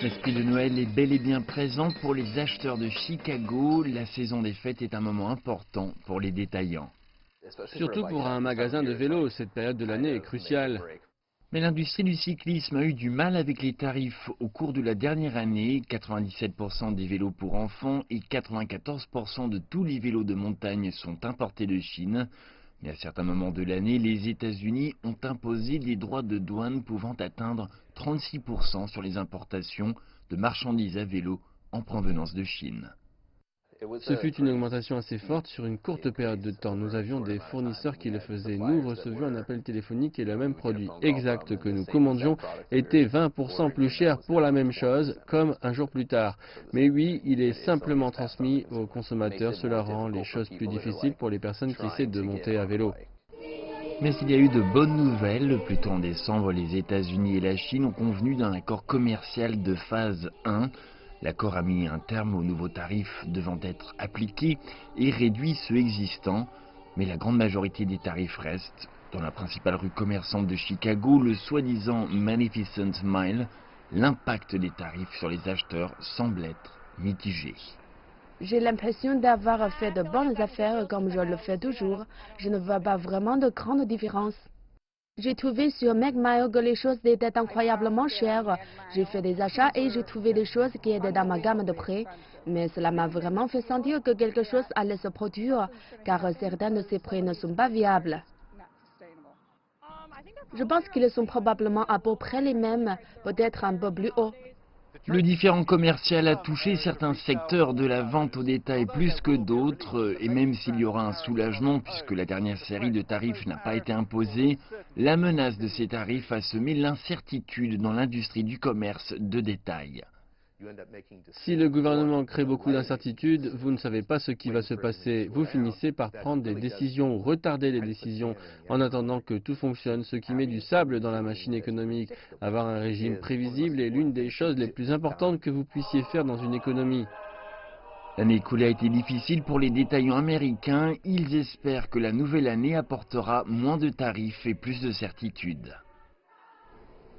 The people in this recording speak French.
L'esprit de Noël est bel et bien présent pour les acheteurs de Chicago. La saison des fêtes est un moment important pour les détaillants. Surtout pour un magasin de vélo, cette période de l'année est cruciale. Mais l'industrie du cyclisme a eu du mal avec les tarifs au cours de la dernière année. 97% des vélos pour enfants et 94% de tous les vélos de montagne sont importés de Chine. Mais à certains moments de l'année, les États-Unis ont imposé des droits de douane pouvant atteindre 36% sur les importations de marchandises à vélo en provenance de Chine. Ce fut une augmentation assez forte sur une courte période de temps. Nous avions des fournisseurs qui le faisaient. Nous recevions un appel téléphonique et le même produit exact que nous commandions était 20% plus cher pour la même chose, comme un jour plus tard. Mais oui, il est simplement transmis aux consommateurs. Cela rend les choses plus difficiles pour les personnes qui essaient de monter à vélo. Mais il y a eu de bonnes nouvelles. Plus tôt en décembre, les États-Unis et la Chine ont convenu d'un accord commercial de phase 1. L'accord a mis un terme aux nouveaux tarifs devant être appliqués et réduit ceux existants. Mais la grande majorité des tarifs restent. Dans la principale rue commerçante de Chicago, le soi-disant Magnificent Mile, l'impact des tarifs sur les acheteurs semble être mitigé. J'ai l'impression d'avoir fait de bonnes affaires comme je le fais toujours. Je ne vois pas vraiment de grande différence. J'ai trouvé sur McMile que les choses étaient incroyablement chères. J'ai fait des achats et j'ai trouvé des choses qui étaient dans ma gamme de prix. Mais cela m'a vraiment fait sentir que quelque chose allait se produire, car certains de ces prix ne sont pas viables. Je pense qu'ils sont probablement à peu près les mêmes, peut-être un peu plus haut. Le différend commercial a touché certains secteurs de la vente au détail plus que d'autres, et même s'il y aura un soulagement puisque la dernière série de tarifs n'a pas été imposée, la menace de ces tarifs a semé l'incertitude dans l'industrie du commerce de détail. Si le gouvernement crée beaucoup d'incertitudes, vous ne savez pas ce qui va se passer. Vous finissez par prendre des décisions ou retarder les décisions en attendant que tout fonctionne, ce qui met du sable dans la machine économique. Avoir un régime prévisible est l'une des choses les plus importantes que vous puissiez faire dans une économie. L'année écoulée a été difficile pour les détaillants américains. Ils espèrent que la nouvelle année apportera moins de tarifs et plus de certitudes.